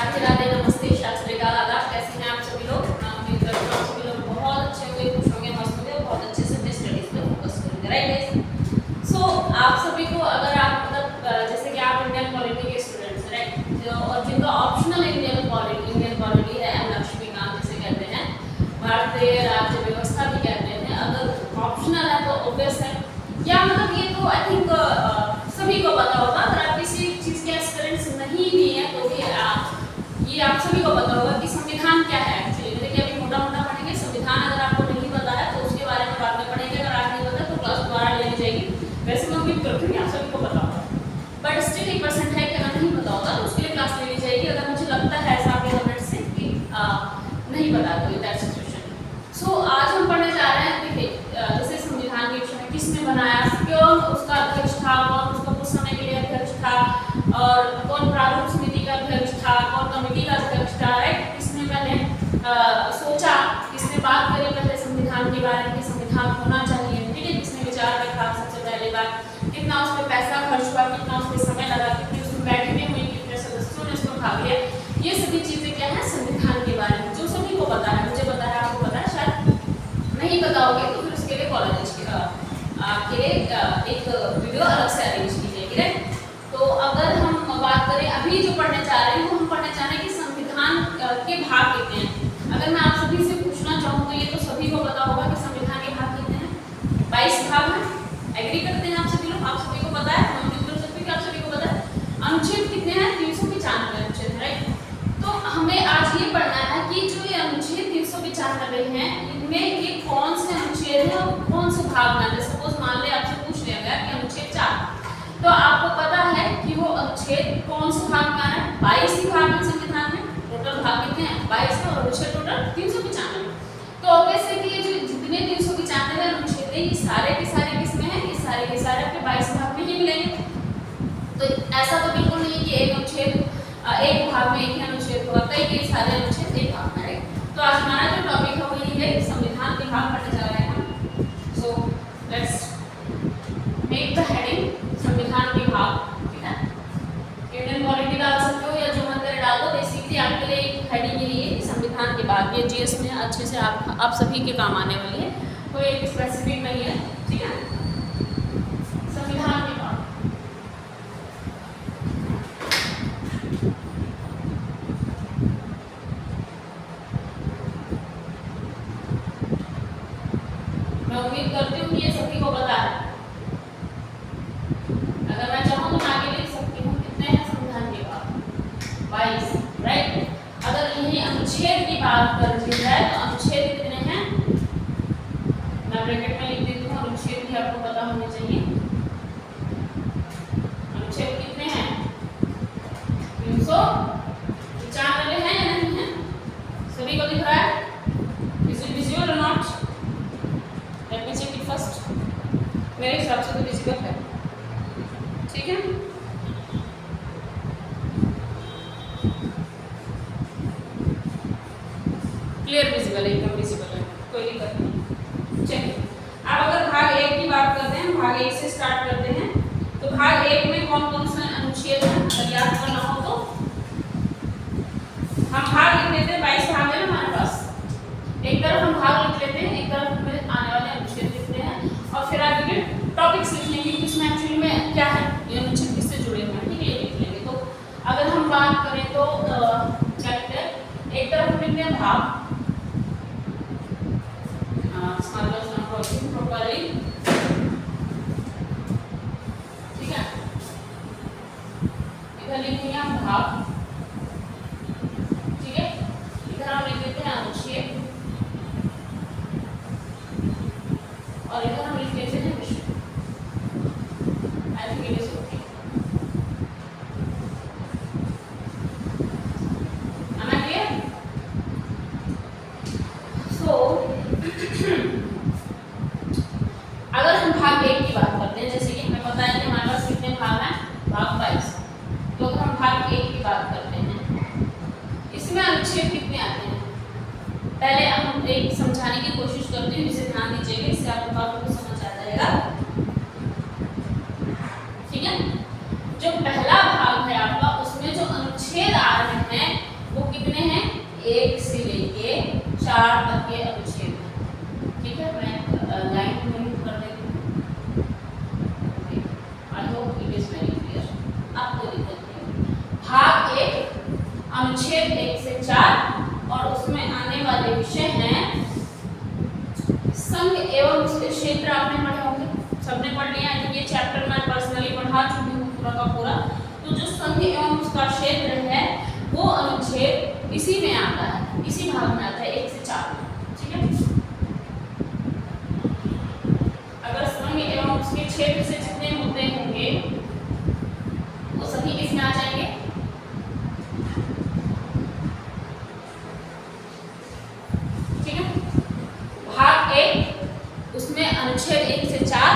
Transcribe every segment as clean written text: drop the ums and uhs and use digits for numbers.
राधे राधे, नमस्ते, सत श्री अकाल, आदाब। कैसे हैं आप सभी लोग? उम्मीद करती हूँ आप सभी लोग बहुत अच्छे होंगे, खुश होंगे, मस्त होंगे और बहुत अच्छे से अपने स्टडीज पे फोकस करेंगे, राइट। सो आप सभी को अगर आप मतलब जैसे कि आप इंडियन पॉलिटी के स्टूडेंट्स, राइट, और जिनका ऑप्शनल इंडियन पॉलिटी है, एम लक्ष्मीकांत जिसे कहते हैं, भारतीय राज्य व्यवस्था भी कहते हैं, अगर ऑप्शनल है तो ऑब्वियस है, या मतलब ये तो आई थिंक सभी को पता होगा। अगर आप किसी चीज के एस्पिरेंट्स नहीं भी हैं तो भी ये आप सभी को पता होगा कि संविधान क्या है। एक्चुअली देखिए अभी मोटा मोटा पढ़ेंगे संविधान, अगर आपको नहीं पता है तो उसके बारे में बाद में पढ़ेंगे, अगर आप नहीं पता तो क्लास दोबारा लेनी जाएगी। वैसे मैं उम्मीद करती हूँ आप सभी को पता होगा, बट स्टिल 1% है कि अगर नहीं पता होगा तो उसके लिए क्लास लेनी जाएगी, अगर मुझे लगता है ऐसा आपके कमेंट से कि नहीं पता तो दैट सिचुएशन। सो आज हम पढ़ने जा रहे हैं, देखिए जैसे संविधान के विषय में किसने बनाया, क्यों उसका अध्यक्ष था, कौन उसका कुछ समय के लिए अध्यक्ष था, और कौन प्रारूप समिति का अध्यक्ष था, कौन कमेटी का अध्यक्ष था, राइट। किसने पहले सोचा, किसने बात करी पहले संविधान के बारे में कि संविधान होना चाहिए, ठीक है, किसने विचार रखा सबसे पहले बात, कितना उस पर पैसा खर्च हुआ, कितना उस पर समय लगा, कितनी उसमें बैठकें हुई, कितने सदस्यों ने उसमें भाग लिया, ये सभी चीजें क्या है संविधान के बारे में, जो सभी को पता है, मुझे पता है, आपको पता है, शायद नहीं पता होगी तो फिर उसके लिए कॉलेज आपके लिए एक वीडियो अलग से अरेंज की जाएगी, राइट। तो अगर हम बात करें अभी जो पढ़ने जा रहे हैं वो हम पढ़ने जा रहे हैं कि संविधान के भाग कितने हैं। अगर मैं आप सभी से पूछना चाहूँ तो ये तो सभी को पता होगा कि संविधान के भाग कितने हैं, 22 भाग हैं। एग्री करते हैं आप सभी लोग? आप सभी को पता है, हम उम्मीद कर सकते हैं कि आप सभी को पता है। अनुच्छेद कितने हैं? 395 अनुच्छेद, राइट। तो हमें आज ये पढ़ना है कि जो ये अनुच्छेद 395 हैं इनमें ये कौन से अनुच्छेद है और कौन से भाग में। सपोज मान ले आपसे पूछ लिया गया कि अनुच्छेद 4, तो आपको पता है कि वो अनुच्छेद कौन से भाग में है। 22 ही भाग हैं संविधान में, टोटल भाग कितने हैं? 22 है, और अनुच्छेद टोटल 395। तो ऑब्वियस है कि ये जो जितने 395 अनुच्छेद है ये सारे के सारे किसमें हैं? ये सारे के सारे आपके 22 भाग में ही मिलेंगे। तो ऐसा तो बिल्कुल नहीं है कि एक अनुच्छेद एक भाग में एक ही अनुच्छेद होगा, कई सारे अनुच्छेद एक भाग में, राइट। तो आज हमारा जो टॉपिक है वो ये है संविधान के भाग पढ़ने जा रहे हैं हम। So let's make the heading संविधान के भाग, ठीक है। इंडियन पॉलिटी डाल सकते हो या जो मन करे डाल दो, बेसिकली आपके लिए एक हेडिंग यही है कि संविधान के भाग। ये जीएस में अच्छे से आप सभी के काम आने वाली है, कोई एक स्पेसिफिक नहीं है, ठीक है। संविधान के भाग, मैं उम्मीद करती हूँ कि ये सभी को पता है। अगर मैं चाहूँ तो मैं आगे लिख सकती हूँ कितने हैं संविधान के भाग? 22, राइट। अगर यही अनुच्छेद की बात कर दी जाए तो अनुच्छेद कितने हैं? मैं ब्रैकेट में लिख देती हूँ, अनुच्छेद भी आपको पता होने चाहिए। अनुच्छेद कितने हैं? 395 हैं या नहीं है? सभी को दिख रहा है? Is it visible or not? Let me check it first. मेरे हिसाब से तो विजिबल है, ठीक है। क्लियर विजिबल है, एकदम विजिबल है, कोई दिक्कत नहीं। चलिए अब अगर भाग 1 की बात करते हैं, भाग 1 से स्टार्ट करते हैं। तो भाग 1 में कौन कौन से अनुच्छेद हैं अगर याद करना हो तो हम भाग लिख लेते हैं। 22 भाग है ना हमारे पास, एक तरफ हम भाग लिख लेते हैं, एक तरफ हमें आने वाले अनुच्छेद लिखते हैं, और फिर आगे टॉपिक्स लिख लेंगे कि इसमें एक्चुअली में क्या है, ये अनुच्छेद किससे जुड़े हुए हैं, ठीक है, ये लिख लेंगे। तो अगर हम बात करें तो क्या लिखते हैं, एक तरफ हम लिखते हैं भाग, प्रॉपर्ली, ठीक है, इधर लिखेंगे हम भाग, ठीक है, इधर हम लिख देते हैं अनुच्छेद, और इधर हम लिख देते हैं विषय। I think it is okay. Am I clear? So अगर हम भाग 1 की बात करते हैं, जैसे कि हमें पता है कि हमारे पास कितने भाग हैं? भाग 22। तो अगर हम भाग 1 की बात करते हैं, इसमें अनुच्छेद कितने आते हैं? पहले हम एक समझाने की कोशिश करते हैं, जिसे ध्यान दीजिएगा, इससे आपको बात को समझ आ जाएगा, ठीक है। जो पहला भाग है आपका, उसमें जो अनुच्छेद आ रहे हैं हैं 1 से लेके 4 तक के अनुच्छेद। ठीक है, मैं लाइन में कर देती हूँ। I hope it is very clear, आपको दिक्कत नहीं। भाग 1 अनुच्छेद 1 से 4 और उसमें आने वाले विषय हैं संघ एवं उसके क्षेत्र। आपने पढ़े होंगे, सबने पढ़ लिया है। ये चैप्टर मैं पर्सनली पढ़ा चुकी हूँ पूरा का पूरा। तो जो संघ एवं उसका क्षेत्र है वो अनुच्छेद इसी में आता है, इसी भाग में आता है 1 से 4 में। ठीक है, अगर संघ एवं उसके क्षेत्र से जितने मुद्दे होंगे वो सभी किसमें आ जाएंगे? ठीक है, भाग 1 उसमें अनुच्छेद 1 से 4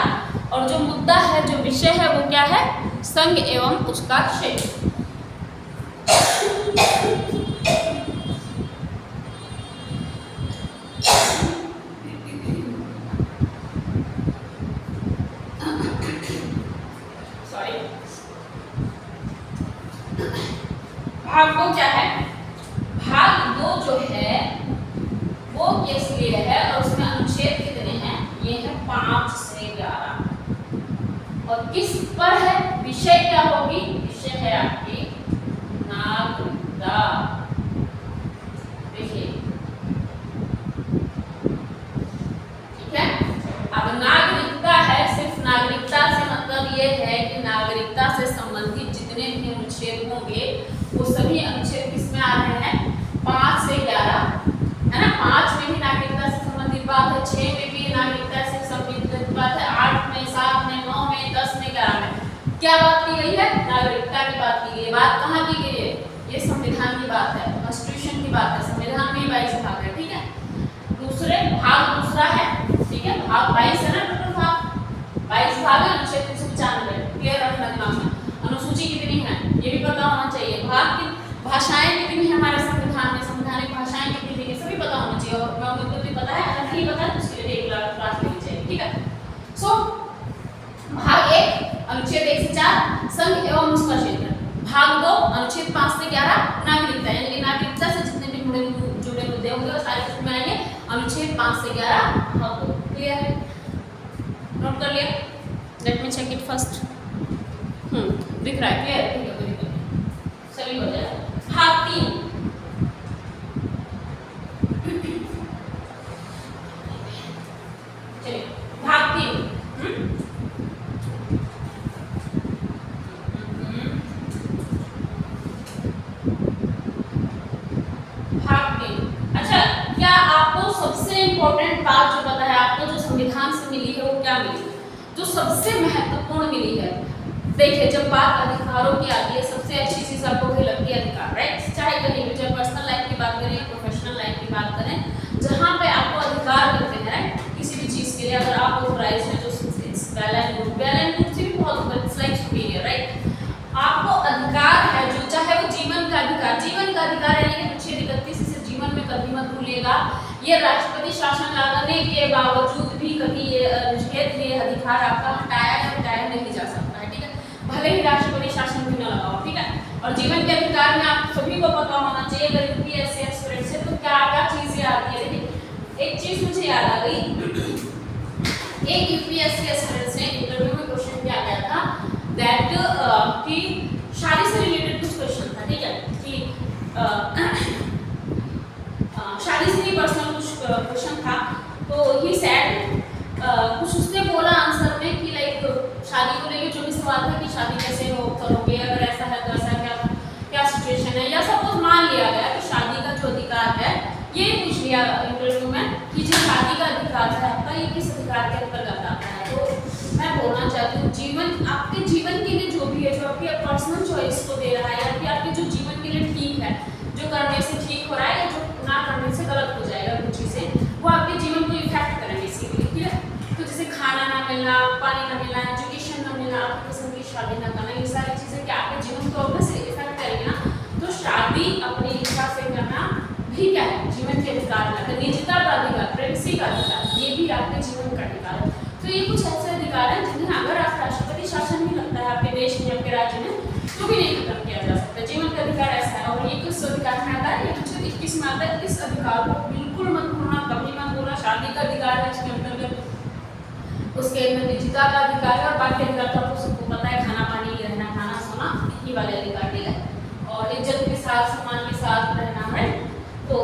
और जो मुद्दा है, जो विषय है वो क्या है? संघ एवं उसका क्षेत्र। भाग 2 क्या है? भाग 2 जो है वो किस लिए है और उसमें अनुच्छेद कितने हैं? ये है 5 से 11 और किस पर है? विषय क्या होगी? विषय है आपकी नागरिकता। देखिए, ठीक है, अब नागरिकता है, सिर्फ नागरिकता से मतलब ये है कि नागरिकता से संबंधित जितने भी अनुच्छेद होंगे वो सभी अनुच्छेद किसमें आ रहे हैं? 5 से 11, है ना। 5 में भी नागरिकता से संबंधित बात है, 6 में भी नागरिकता से संबंधित बात है, 8 में, 7 में, 9 में, 10 में, 11 में क्या बात की गई है? नागरिकता की बात की गई है। बात कहाँ की गई है? ये संविधान की बात है, कॉन्स्टिट्यूशन की बात है। संविधान में 22 भाग है। ठीक है, दूसरा है, ठीक है, भाग 22 है ना, टोटल भाग 22 भाग है, अनुच्छेद 395। क्लियर रखना दिमाग में। अनुसूची कितनी है ये भी पता होना चाहिए। भाग की भाषाएं कितनी है हमारे संविधान में, संवैधानिक भाषाएं कितनी है सभी पता होना चाहिए। और मैं मुझे भी पता है, अगर नहीं पता तो उसके लिए एक क्लास लेनी चाहिए। ठीक है, सो भाग 1 अनुच्छेद 1 से 4 संघ एवं उसका क्षेत्र। भाग 2 अनुच्छेद 5 से 11 नागरिकता, यानी कि नागरिकता से जितने भी जुड़े मुद्दे होंगे वो सारे उसमें आएंगे। अनुच्छेद 5 से 11 भाग 2। क्लियर है? नोट कर लिया? Let me check it first. दिख रहा है? क्लियर? ठीक है, वेरी गुड, सभी हो जाएगा। भाग 3 चलिए, भाग 3 अच्छा, क्या आपको सबसे इंपॉर्टेंट बात जो पता है आपको, जो संविधान से मिली है वो क्या मिली? जो सबसे महत्वपूर्ण मिली है, देखिए जब बात अधिकारों की आती है सबसे अच्छी चीज आपको वही लगती है अधिकार, राइट। चाहे कहीं भी, चाहे पर्सनल लाइफ की बात करें या प्रोफेशनल लाइफ की बात करें, जहाँ पे आपको अधिकार मिलते हैं, राइट, किसी भी चीज के लिए अगर आप ऑथराइज है, जो वेल एंड गुड से भी बहुत इट्स लाइक सुपीरियर, राइट। आपको अधिकार है जो, चाहे वो जीवन का अधिकार, जीवन का अधिकार यानी कि अनुच्छेद 31 से जीवन में कभी मत भूलिएगा, ये राष्ट्रपति शासन लगाने के बावजूद भी कभी ये अनुच्छेद, ये अधिकार आपका हटाया नहीं जा सकता है। ठीक है, भले ही राष्ट्रपति शासन भी न लगाओ। ठीक है, और जीवन के अधिकार में आप सभी को पता होना चाहिए, अगर यूपीएससी एस्पिरेंट से तो क्या क्या चीजें आती है। देखिए, एक चीज मुझे याद आ गई, एक यूपीएससी एस्पिरेंट से इंटरव्यू में क्वेश्चन क्या गया था, दैट कि शादी से रिलेटेड कुछ क्वेश्चन था। ठीक है, कि शादी से ही पर्सनल कुछ क्वेश्चन था, तो ही सेड कुछ उसने बोला आंसर में कि लाइक शादी को लेकर जो भी सवाल था कि शादी कैसे हो करोगे, अगर ऐसा है तो ऐसा क्या सिचुएशन है, या सपोज मान लिया गया कि शादी का जो अधिकार है, ये पूछ लिया इंटरव्यू में कि जो शादी का अधिकार है आपका, ये किस अधिकार के अंतर्गत आता है। तो मैं बोलना चाहती हूँ, जीवन, आपके जीवन के लिए जो भी है, जो आपकी पर्सनल चॉइस को दे रहा है, या फिर आपके जो जीवन के लिए ठीक है, जो करने से ठीक हो रहा है या जो ना करने से गलत हो जाएगा, कुछ चीज़ें वो आपके जीवन को इफेक्ट करेंगे इसीलिए। ठीक है, तो जैसे खाना ना मिलना, पानी ना मिलना, एजुकेशन ना मिलना, आपकी पसंद की शादी ना करना, ये सारी चीज़ें क्या आपके जीवन को ऑब्वियसली इफेक्ट करेंगे ना। तो शादी अपनी इच्छा से करना भी क्या है, जीवन के अधिकार है। निजता का अधिकार, प्राइवेसी का अधिकार, ये भी आपके जीवन का अधिकार है। तो ये कुछ ऐसे अधिकार हैं जिन्हें अगर आप राष्ट्रपति शासन भी लगता है आपके देश में, आपके राज्य में, तो भी नहीं खत्म किया जा सकता। जीवन का अधिकार ऐसा है, और ये किस अधिकार में आता है, ये किस में आता है, इस अधिकार को बिल्कुल मत भूलना, कभी मत भूलना। शादी का अधिकार है इसके अंतर्गत, उसके अंदर निजता का अधिकार है, और बाकी अधिकार तो आपको सबको पता है, खाना पानी, रहना खाना सोना, ये वाले अधिकार ठीक है, और इज्जत के साथ सम्मान के साथ रहना है। तो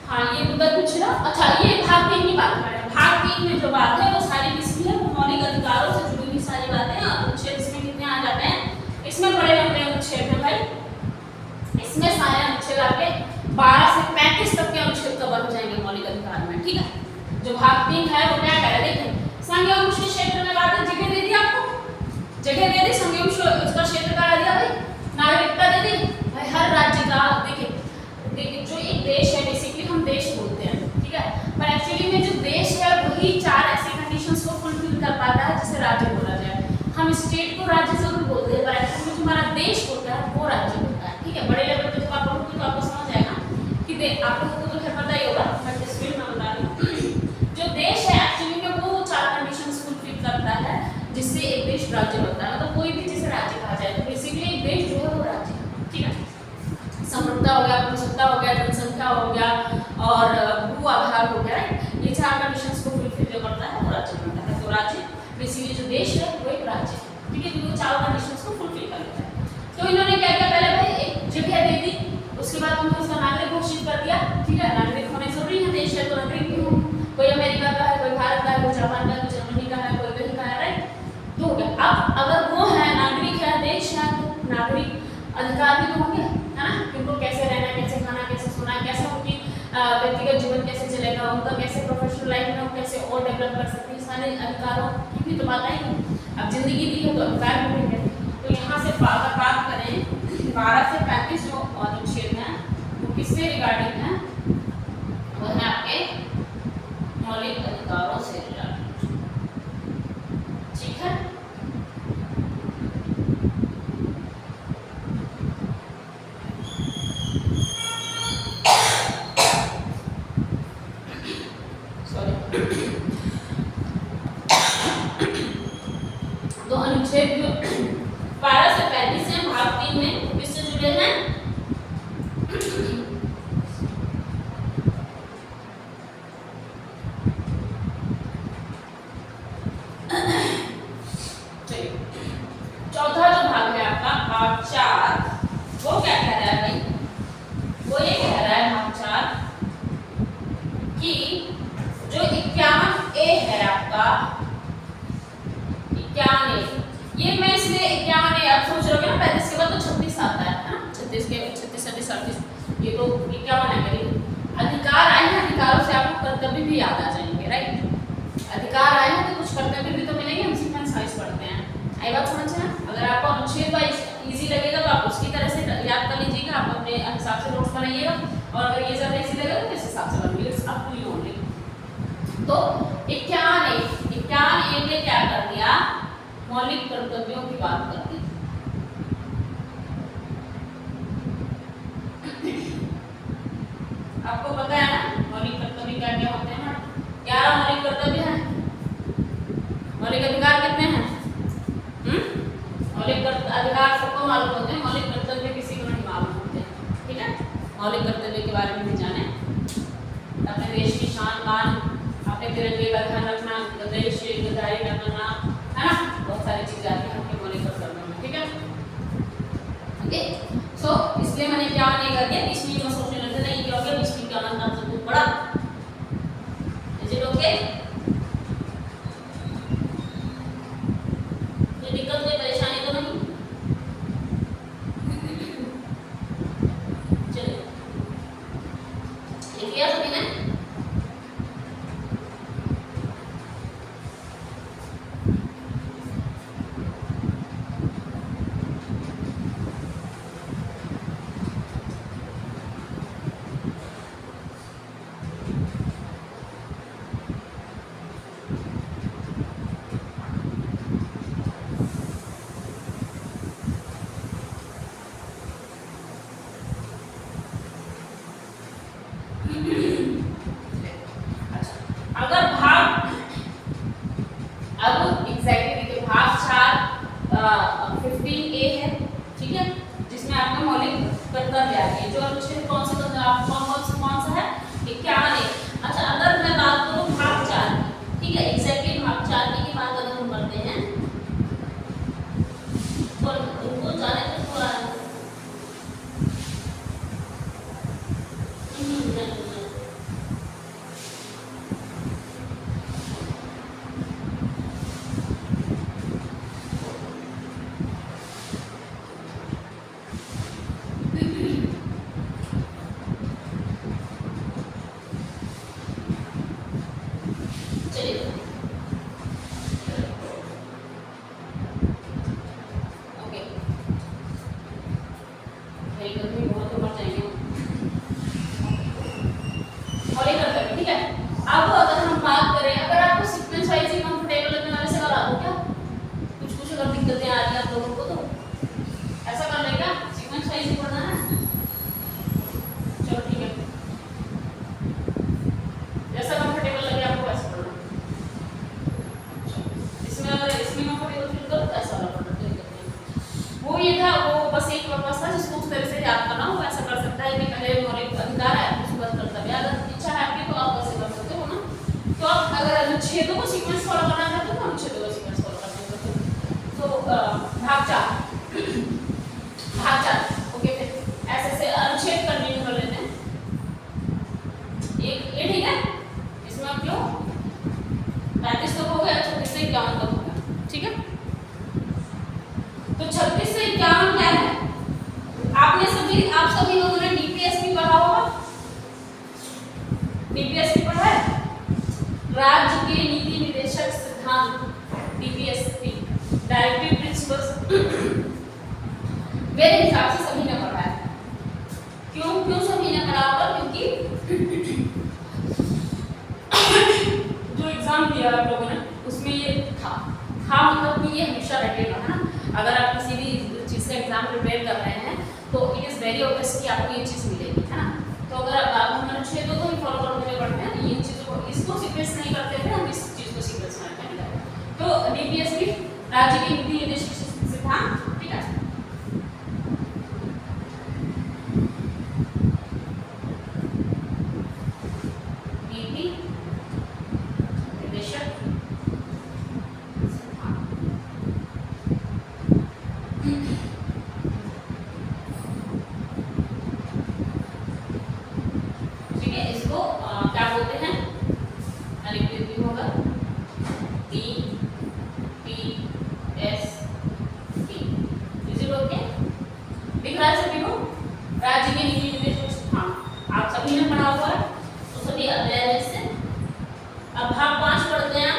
हाँ ये मुद्दा कुछ ना। अच्छा ये भाग 3 की बात कर रहे हैं। भाग 3 में जो बात है वो सारी किसकी है, वो मौलिक अधिकारों से जुड़ी हुई सारी बातें हैं। अनुच्छेद इसमें कितने आ जाते हैं, इसमें बड़े लंबे अनुच्छेद हैं भाई, इसमें सारे अनुच्छेद आपके 12 से 35 तक के अनुच्छेद कवर हो जाएंगे मौलिक अधिकार में, ठीक है। जो भाग 3 है वो क्या करे, देखें संघीय क्षेत्र में बात है, जगह दे दी आपको, जगह दे दी, संघीय उसका क्षेत्र करा दिया भाई, नागरिकता दे दी भाई, हर राज्य का देखिए जो एक देश है, बेसिकली हम देश बोलते हैं, ठीक है, पर एक्चुअली में जो देश है वही 4 ऐसे कंडीशंस को फुलफिल कर पाता है जिसे राज्य बोला जाए। हम स्टेट को राज्य जरूर बोलते हैं, पर एक्चुअली जो हमारा देश होता है वो राज्य होता है, ठीक है। बड़े लेवल पे जब आप पढ़ोगे तो आपको समझ आएगा कि आप लोगों को तो खैर पता ही होगा, बट इस फील्ड में बता रही हूँ। जो देश है एक्चुअली में वो 4 कंडीशंस फुलफिल करता है जिससे एक देश राज्य बनता है, मतलब कोई भी जिसे राज्य कहा जाए, तो बेसिकली एक देश जो है वो राज्य है, ठीक है। समरूपता हो गया, प्रभुसत्ता हो गया, जनसंख्या हो गया, और भू आधार हो गया, ये 4 कंडीशंस को फुलफिल जो करता है वो राज्य बनता है। तो राज्य बेसिकली जो देश है वो एक राज्य है, ठीक है, जो 4 कंडीशंस को फुलफिल कर लेता है। तो इन्होंने क्या किया, पहले भाई एक जगह दे दी, उसके बाद उन्होंने उसका नागरिक घोषित कर दिया, ठीक है, नागरिक होने जरूरी है, देश है तो नागरिक भी हो, कोई अमेरिका का है, कोई भारत का है, कोई जापान का है, कोई जर्मनी का है, कोई कहीं का है, राइट। तो हो गया। अब अगर वो है नागरिक है, देश है, तो नागरिक अधिकार भी तो होंगे, है ना, उनको कैसे रहना, कैसे खाना, कैसे सोना, कैसे उनकी व्यक्तिगत जीवन कैसे चलेगा, उनका कैसे प्रोफेशनल लाइफ में कैसे और डेवलप कर सकते हैं, सारे अधिकारों की भी तो बात आएगी। अब जिंदगी दी है तो अधिकार भी मिलेंगे। तो यहाँ से बात करें 12 से 35 जो अनुच्छेद हैं वो किससे रिगार्डिंग है, वो है आपके मौलिक अधिकारों से रिगार्डिंग, ठीक है। तो अनुच्छेद 12 से 35 हैं भाग 3 में, किससे जुड़े हैं, चौथा जो भाग है आपका भाग 4, वो क्या कह रहा है भाई, वो ये कह रहा है भाग 4 कि जो 51A है आपका, 51A, ये मैं इसलिए 51A आप सोच रहे हो ना, 35 के बाद तो 36 आता है ना, 36 के 36 37 38, ये तो 51 है मेरी। अधिकार आए हैं, अधिकारों से आपको कर्तव्य भी याद आ जाएंगे, राइट। अधिकार आए हैं तो कुछ कर्तव्य भी तो मिलेंगे, हम सीक्वेंस वाइज पढ़ते हैं, आई बात समझ में। अगर आपको अनुच्छेद वाइज इजी लगेगा तो आप उसकी तरह से याद कर लीजिएगा, आप अपने हिसाब से नोट्स बनाइएगा, और अगर ये ज़्यादा इजी लगेगा तो इस हिसाब से बनाइए, it's up to you only. तो 51A ने क्या कर दिया, मौलिक कर्तव्यों की बात कर दी। आपको पता है ना मौलिक कर्तव्य क्या क्या होते हैं ना, 11 मौलिक कर्तव्य हैं। मौलिक अधिकार कितने हैं, मौलिक अधिकार सबको मालूम होते हैं, मौलिक कर्तव्य किसी को नहीं मालूम होते, ठीक है। मौलिक कर्तव्य के बारे में भी जाने, अपने देश की शान मान, अपने तिरंगे का ध्यान रखना, देश की गद्दारी न करना, है ना, बहुत सारी चीजें आती हैं आपके मौलिक कर्तव्यों में, ठीक है। ओके, सो इसलिए मैंने क्या नहीं कर दिया, इसमें मैं सोचने लगे नहीं क्या हो गया, इसमें क्या बनता है बहुत बड़ा, इज इट ओके, ये दिक्कत कोई परेशानी तो नहीं, चलिए लिख लिया सभी ने। अगर भाग, अब एग्जैक्टली देखिए भाग 4 15A है, ठीक है, जिसमें आपका मौलिक कर्तव्य आ गया, जो अनुच्छेद कौन से भाग कौन सा है 51। अच्छा अगर मैं बात करूं भाग 4, ठीक है, एग्जैक्टली भाग 4 की बात अगर हम करते हैं तो उनको जाने तो थोड़ा अनुच्छेदों को सीक्वेंस फॉलो करना चाहते हो तो अनुच्छेदों का सीक्वेंस फॉलो कर सकते हो। तो भाग 4 ओके, फिर ऐसे से अनुच्छेद कंटिन्यू कर लेते हैं। ये ठीक है, इसमें आप क्यों 35 तक हो गया, 36 से 51 तक हो गया, ठीक है। तो 36 से 51 क्या है, आप सभी लोगों ने डीपीएसपी पढ़ा होगा, डीपीएसपी पढ़ा है, राज्य के नीति निर्देशक सिद्धांत, डीपीएसपी, डायरेक्टिव प्रिंसिपल्स, मेरे हिसाब से सभी ने पढ़ा है। क्यों सभी ने पढ़ा होगा, क्योंकि जो एग्जाम दिया आप लोगों ने उसमें ये था मतलब कि ये हमेशा रटेगा, है ना। अगर आप किसी भी चीज का एग्जाम प्रिपेयर कर रहे हैं तो इट इज वेरी ऑब्वियस कि आपको ये चीज मिलेगी, है ना। तो अगर आप हम अनुच्छेदों को ही फॉलो करने में पढ़ते हैं तो इन चीजों को इसको सीक्वेंस नहीं करते थे, हम इस चीज को सीक्वेंस करते हैं। तो डीपीएसपी राज्य के नीति निर्देशक सिद्धांत, ठीक है। नीति निर्देशक राज्य के नीति निर्देशक सिद्धांत आप सभी ने पढ़ा हुआ है, तो सभी अध्याय से अब भाग 5 पढ़ते हैं।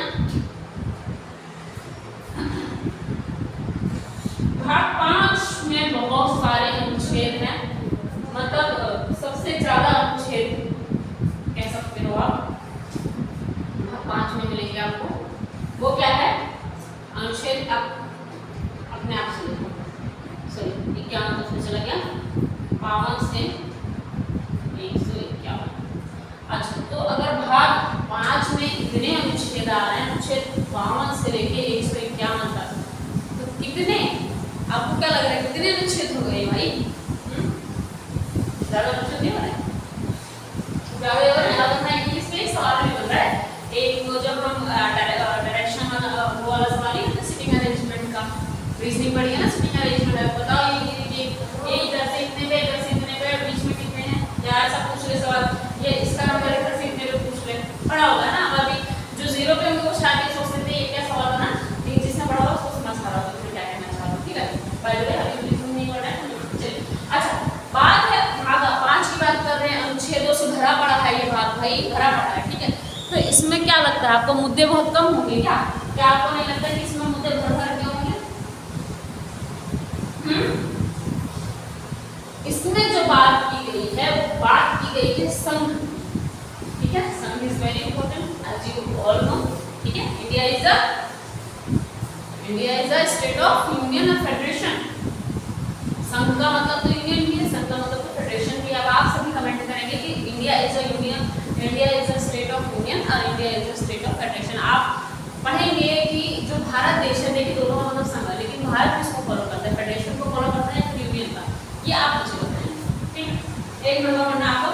भाग 5 में बहुत सारे अनुच्छेद हैं, मतलब सबसे ज्यादा अनुच्छेद कह सकते हो आप भाग 5 में मिलेंगे आपको। वो क्या है अनुच्छेद, आप अपने आप से देखो, सॉरी 51 उसमें चला गया 52 से 151। अच्छा तो अगर भाग 5 में इतने अनुच्छेद आ रहे हैं, अनुच्छेद 52 से लेके 151 तक, तो कितने आपको क्या लग रहा है कितने अनुच्छेद हो गए भाई? ज्यादा अनुच्छेद नहीं हो रहे, ज्यादा हो रहे हैं। अगर मैं इंग्लिश में एक सवाल भी बन रहा है, एक जब हम डायरेक्शन वो वाला सवाल है तो सिटिंग अरेंजमेंट का रीजनिंग पढ़ी है ना, सिटिंग अरेंजमेंट बताओ ये इधर से इतने पे, इधर से इतने पे, बीच में कितने हैं, या ऐसा पूछ ले सवाल, ये इसका नंबर इधर से इतने पे पूछ ले, पढ़ा होगा ना। अभी जो 0 पे होंगे वो शायद ये सोचते थे ये क्या सवाल बना, लेकिन जिसने पढ़ा होगा उसको समझ आ रहा होगा कि क्या कहना चाह रहा हूं, ठीक है। बाय द वे अभी बिल्कुल नहीं पढ़ा है, चलिए। अच्छा बात है भाग 5 की बात कर रहे हैं, अनुच्छेदों से भरा पड़ा है ये भाग, भाई भरा पड़ा है, ठीक है। तो इसमें क्या लगता है आपको, मुद्दे बहुत कम होंगे क्या? क्या आपको नहीं लगता कि इसमें मुद्दे भर भर के होंगे? इसमें जो बात की गई है वो बात की गई है संघ, ठीक है। संघ is very important as you all know, ठीक है। India is a state of union और फेडरेशन। संघ का मतलब तो यूनियन भी है, संघ का मतलब तो फेडरेशन भी। अब आप सभी कमेंट करेंगे कि India is a union, India is a state of union और India is a state of federation. आप पढ़ेंगे कि जो भारत देश है, देखिए दोनों का मतलब संघ है, लेकिन भारत किसको फॉलो करता है, फेडरेशन को फॉलो करता है, यूनियन का, ये आप मुझे बताएं, ठीक है। एक नंबर वरना आपका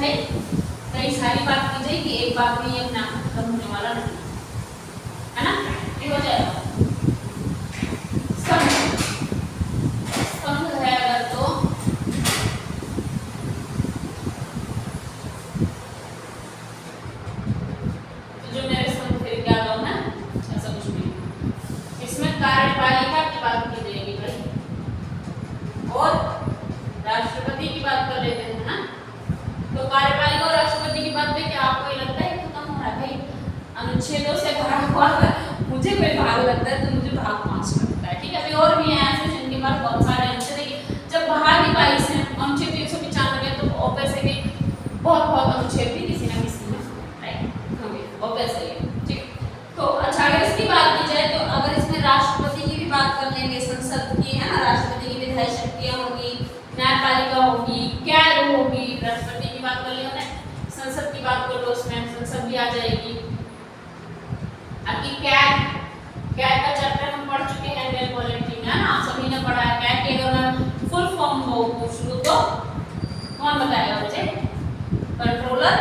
भाई कई सारी बात की जाएगी, एक बात में ये अपना खत्म होने वाला नहीं है ना। ये हो जाएगा स्तंभ है अगर तो जो मेरे स्तंभ फिर क्या होगा ना, ऐसा कुछ नहीं। इसमें कार्यपालिका की बात की जाएगी भाई और राष्ट्रपति की बात कर लेते हैं ना। तो कार्यपालिका और राष्ट्रपति की बात पे क्या आपको ये लगता है खत्म हो रहा है भाई? अनुच्छेदों से भरा हुआ मुझे कोई भाग लगता है तो मुझे भाग 5 लगता है, ठीक है। अभी और भी हैं ऐसे जिनके पास बहुत सारे अनुच्छेद है। जब भाग ही 22 है, अनुच्छेद 195 तो ऑब्वियस है कि बहुत अनुच्छेद भी किसी ना किसी में राइट होंगे, ऑब्वियस है ठीक। तो अच्छा अगर इसकी बात की जाए तो अगर इसमें राष्ट्रपति की भी बात कर लेंगे, संसद की है ना, राष्ट्रपति की विधायी शक्तियां होगी, न्यायपालिका होगी, कैग होगी, राष्ट्रपति की बात कर लिया, संसद की बात कर लो, उसमें संसद भी आ जाएगी। अभी कैग का चैप्टर हम पढ़ चुके हैं इंडियन पॉलिटी में, है ना, आप सभी ने पढ़ा है। कैग की अगर मैं फुल फॉर्म पूछूं तो कौन बताएगा मुझे? कंट्रोलर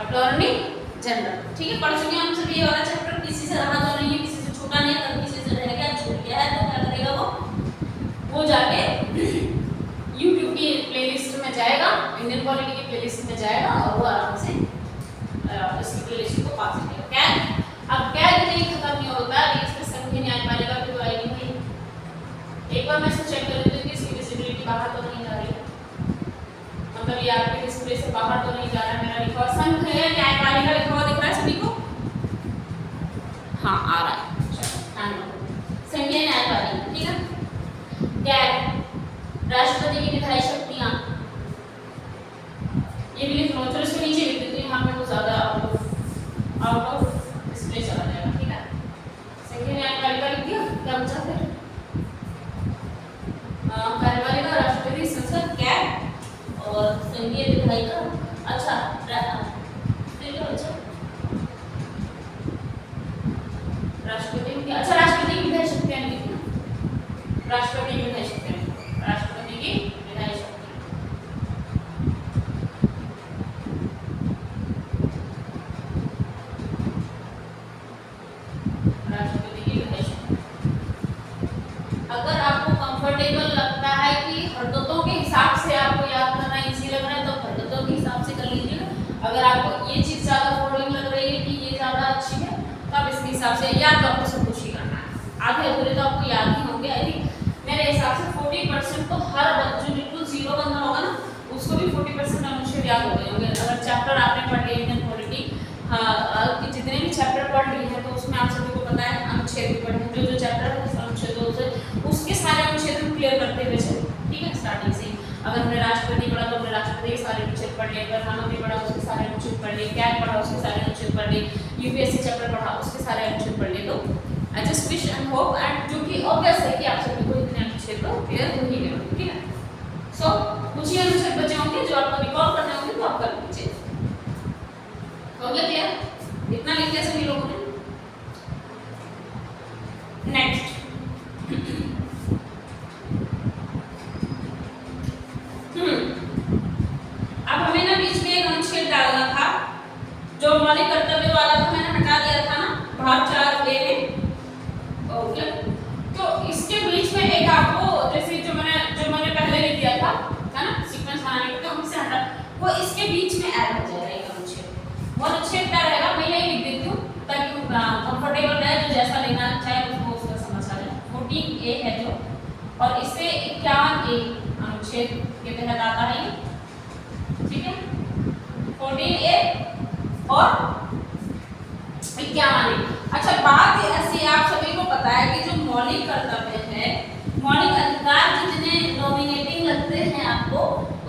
अटॉर्नी जनरल, ठीक है, पढ़ चुके हैं हम सभी ये वाला चैप्टर। किसी से रहा तो नहीं है, किसी से छूटा नहीं है, अगर किसी से रह गया छूट गया है तो क्या करेगा वो जाके YouTube की प्लेलिस्ट में जाएगा, इंडियन पॉलिटी की प्लेलिस्ट में जाएगा और वो आराम से इसकी प्लेलिस्ट को पा सकेगा। कैग अब कैग नहीं खत्म नहीं होता है, इसमें संघीय न्यायपालिका भी तो आएगी भाई। एक बार मैं इसे चेक कर लेती हूँ कि इसकी विजिबिलिटी बाहर तो नहीं जा रही है, मतलब ये आपके डिस्प्ले से बाहर तो नहीं जा रहा है। मेरा लिखा हुआ संघीय न्यायपालिका लिखा हुआ दिख रहा है सभी को? हाँ आ रहा है, संघीय न्यायपालिका, ठीक है। कैग राष्ट्रपति की विधायी शक्तियां, ये भी लिख लो, चलो इसको नीचे लिख देते हैं, यहाँ पे तो ज्यादा आउट ऑफ डिस्प्ले चला जाएगा, ठीक है। संघीय न्यायपालिका लिख दिया, क्या बचा फिर? कार्यपालिका, राष्ट्रपति, संसद, कैग और संघीय विधायिका। अच्छा फिर क्या बचा? राष्ट्रपति की, अच्छा राष्ट्रपति की विधायी शक्तियां लिखना, राष्ट्रपति की विधायी शक्तियां, राष्ट्रपति की विधायी शक्ति, राष्ट्रपति की विधायी शक्ति। अगर आपको कंफर्टेबल लगता है कि हरकतों के हिसाब से आपको याद करना इजी लग रहा है तो हरकतों के हिसाब से कर लीजिएगा। अगर आपको ये चीज ज्यादा फॉलोइंग लग रही है कि ये ज्यादा अच्छी है तो आप इसके हिसाब से याद तो आपको सब कुछ ही करना है, आधे अधूरे तो आपको याद ही होंगे। आई थिंक मेरे हिसाब से 40% तो हर जो बिल्कुल जीरो बंदा होगा ना उसको भी 40% अनुच्छेद याद हो गए होंगे। अगर चैप्टर आपने पढ़ लिया इंडियन पॉलिटी, हाँ जितने भी चैप्टर पढ़ लिए हैं तो उसमें आप सभी को पता है अनुच्छेद भी पढ़े हैं, जो चैप्टर है उस अनुच्छेदों से उसके सारे अनुच्छेद हम क्लियर करते हुए चले, ठीक है, स्टार्टिंग से ही। अगर हमने राष्ट्रपति पढ़ा तो हमने राष्ट्रपति के सारे अनुच्छेद पढ़ लिए, प्रधानमंत्री पढ़ा उसके सारे अनुच्छेद पढ़ लिए, कैग पढ़ा उसके सारे अनुच्छेद पढ़ लिए, यूपीएससी चैप्टर पढ़ा उसके सारे अनुच्छेद पढ़ लिए। तो I just wish and hope and जो कि ऑब्वियस है कि आप सभी को इतने अनुच्छेद तो क्लियर हो ही गए होंगे, ठीक है। सो कुछ ही अनुच्छेद बचे होंगे जो आपको रिकॉल करने होंगे तो आप कर लीजिए। हो गया क्लियर? इतना लिख लिया सभी लोगों ने? नेक्स्ट अब हमें ना बीच में एक अनुच्छेद डालना था जो मौलिक कर्तव्य वाला था, मैंने हटा दिया था ना भाग 4 ए में। ओके, तो इसके बीच में एक आपको जैसे जो मैंने पहले लिख दिया था है ना सीक्वेंस बनाने के, तो हमसे हटा वो इसके बीच में ऐड हो जाएगा एक अनुच्छेद। वो अनुच्छेद क्या रहेगा मैं यही लिख देती हूँ ताकि कंफर्टेबल रहे, जो जैसा लेना चाहे उसको उसका समझ आ जाए। 14 ए है जो, और इससे 51 ए अनुच्छेद के तहत आता है ये, ठीक है। 14 ए और 51 ए। अच्छा बात ऐसी आप सभी को पता है कि जो मौलिक कर्तव्य है, मौलिक अधिकार जितने डोमिनेटिंग लगते हैं आपको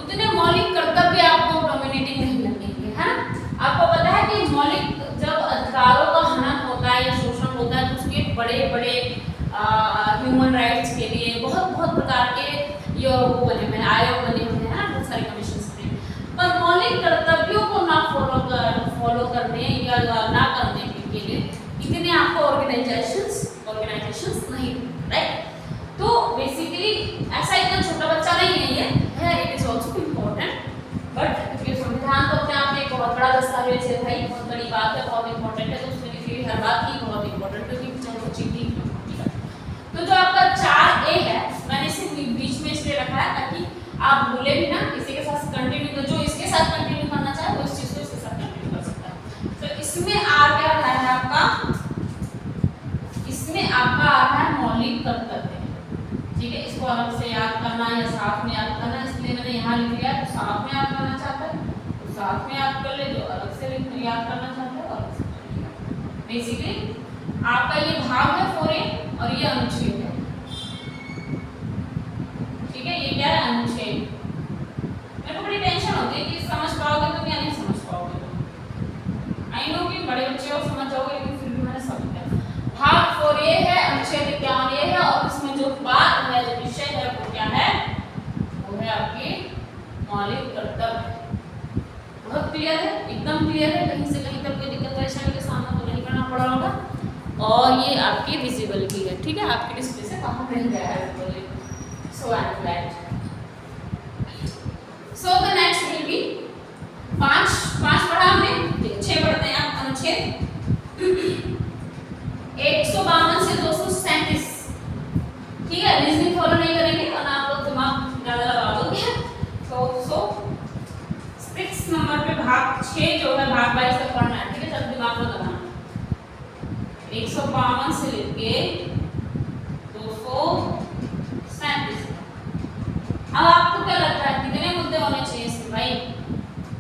उतने मौलिक कर्तव्य आपको डोमिनेटिंग नहीं लगेंगे, है ना। आपको पता है कि मौलिक जब अधिकारों का हनन होता है या शोषण होता है तो उसके बड़े बड़े ह्यूमन राइट्स के लिए बहुत प्रकार के ये वो बने हुए हैं, आयोग बने हुए हैं ना, बहुत सारे कमीशन बने। पर मौलिक कर्तव्यों को ना फॉलो करने या ना करने के लिए इतने आपको ऑर्गेनाइजेशंस नहीं, राइट। तो बेसिकली ऐसा इतना छोटा बच्चा नहीं है ये है, it is also important but it is भाई बहुत बड़ी बात है, बहुत इंपॉर्टेंट है, तो उसमें लिखिए हर बात की बहुत इंपॉर्टेंट, क्योंकि चलो चीटिंग है। तो जो आपका 4A है मैंने इसे बीच में इसलिए रखा है ताकि आप भूले भी ना, इसी के साथ कंटिन्यू, तो जो इसके साथ कंटिन्यू करना चाहे वो इस चीज को इसके साथ कंटिन्यू कर सकता है। तो इसमें आ क्या रहा है आपका, इसमें आपका आ रहा है मौलिक कर्तव्य, ठीक है। इसको अलग से याद करना या साथ में याद करना, इसलिए मैंने यहाँ लिख लिया। तो साथ में याद करना चाहता है तो साथ में याद कर ले, जो अलग से याद करना चाहता है अलग से कर लिया। बेसिकली आपका ये भाग है 4A और ये अनुच्छेद है, ठीक है। ये क्या है, अनुच्छेद। मेरे को बड़ी टेंशन होती है कि समझ पाओगे तो क्या नहीं समझ पाओगे। आई नो कि बड़े बच्चे और समझ जाओगे, लेकिन फिर भी मैंने समझ लिया। भाग 4A है, अनुच्छेद 51 है, और इसमें जो बात है, जो विषय है वो क्या है, वो है आपके मौलिक कर्तव्य। बहुत क्लियर है, एकदम क्लियर है, कहीं से कहीं तक कोई दिक्कत परेशानी का सामना तो नहीं करना पड़ा होगा। और ये आपकी विजिबल की है, ठीक है, आपके डिस्प्ले से बाहर नहीं गया है। So I am glad. So the next will be 5 पढ़ा हमने, 6 पढ़ते हैं आप अनुच्छेद 152 से 237, ठीक है। रीजनिंग फॉलो नहीं करेंगे वरना आप लोग दिमाग ज्यादा लगा दोगे। सो 6 नंबर पे भाग 6 जो है भाग 22 तक पढ़ना है, ठीक है, सब दिमाग में लगाना। 152 से लेके 237। अब आपको क्या लगता है कितने मुद्दे होने चाहिए इसमें भाई,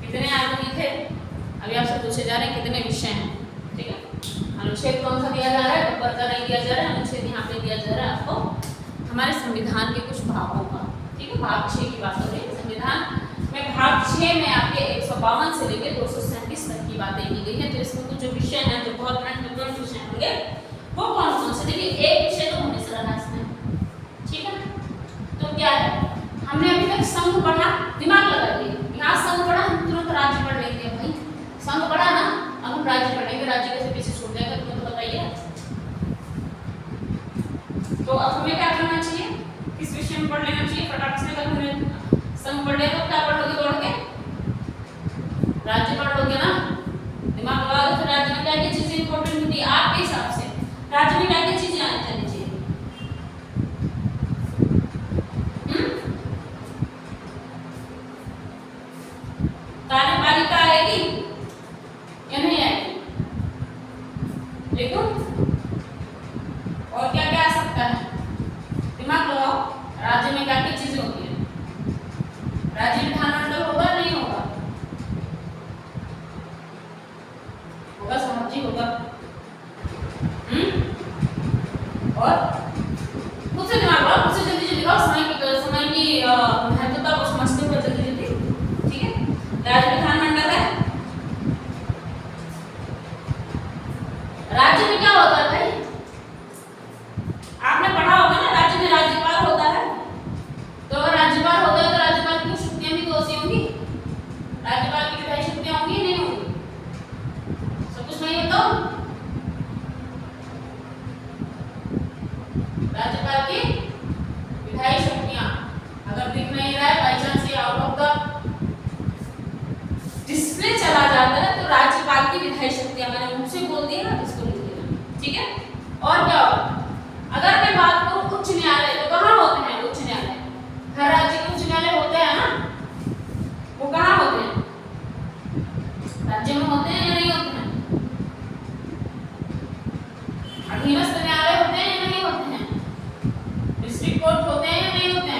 कितने आदमी थे? अभी आपसे पूछे जा रहे हैं कितने विषय हैं, ठीक है। अनुच्छेद कौन सा दिया जा रहा है, ऊपर का नहीं दिया जा रहा है, अनुच्छेद यहाँ पे दिया जा रहा है आपको हमारे संविधान के कुछ भागों का, ठीक है। भाग 6 की बात हो रही है, संविधान में भाग 6 में आपके 152 से लेकर 237 तक की बातें की गई है। तो इसमें कुछ जो विषय हैं, जो बहुत महत्वपूर्ण विषय होंगे, वो कौन कौन से? देखिए एक विषय तो हमेशा रहा इसमें, ठीक है। तो क्या है, हमने अभी तक संघ पढ़ा, दिमाग लगाइए, यहाँ संघ पढ़ा, हम तुरंत राज्य पढ़ लेंगे भाई। संघ पढ़ा ना, अब हम राज्य पढ़ेंगे, राज्य कैसे पीछे छूट जाएगा तुम्हें तो बताइए। तो अब हमें क्या करना चाहिए, किस विषय में पढ़ लेना चाहिए फटाफट से? अगर हमने संघ पढ़ लिया तो क्या पढ़ लोगे दौड़ के? राज्य पढ़ लोगे ना, दिमाग लगा दो। फिर राज्य में क्या क्या चीजें इंपॉर्टेंट होती है आपके हिसाब से? राज्य में क्या क्या चीजें आनी चाहिए? कार्यपालिका आएगी या नहीं आएगी? देखो और क्या क्या आ सकता है, दिमाग लगाओ। राज्य में क्या क्या चीजें होती है? राज्य विधानमंडल होगा नहीं होगा? होगा साहब जी, होगा। और मुझसे दिमाग लगाओ, मुझसे जल्दी जल्दी लगाओ, समय की महत्वता को समझते हुए जल्दी जल्दी, ठीक है। राज्य विधानमंडल है, राज्य में क्या होता है भाई? आपने पढ़ा होगा ना, राज्य में राज्यपाल होता है। तो अगर राज्यपाल होता है तो राज्यपाल की शक्तियां भी तो ऐसी होंगी, राज्यपाल की विधायी शक्तियां होंगी नहीं होंगी? सब कुछ नहीं होता। राज्यपाल की विधायी शक्तियां अगर दिख नहीं रहा है, बाई चांस ये आउट ऑफ द डिस्प्ले चला जाता है, तो राज्यपाल की विधायी शक्तियां, मैंने मुझसे बोल दिया ना, इसको लिख देना, ठीक है। और क्या होगा, अगर मैं बात करूं उच्च न्यायालय, तो कहाँ होते हैं उच्च न्यायालय? हर राज्य के उच्च न्यायालय होते हैं ना, वो कहाँ होते हैं? राज्य में होते हैं या नहीं होते हैं? अधीनस्थ न्यायालय होते हैं या नहीं होते हैं? डिस्ट्रिक्ट कोर्ट होते हैं या नहीं होते हैं?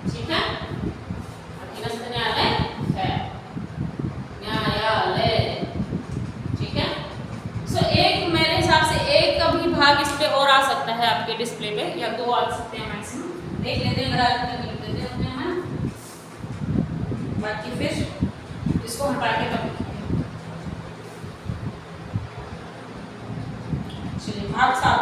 ठीक है, अधीनस्थ न्यायालय है, न्यायालय, ठीक है। सो एक मेरे हिसाब से एक का भी भाग इस पे और आ सकता है आपके डिस्प्ले पे, या 2 आ सकते हैं मैक्सिमम, देख लेते हैं। अगर लिख देते हैं, बाकी फिर इसको हटा के तब चलिए भाग 7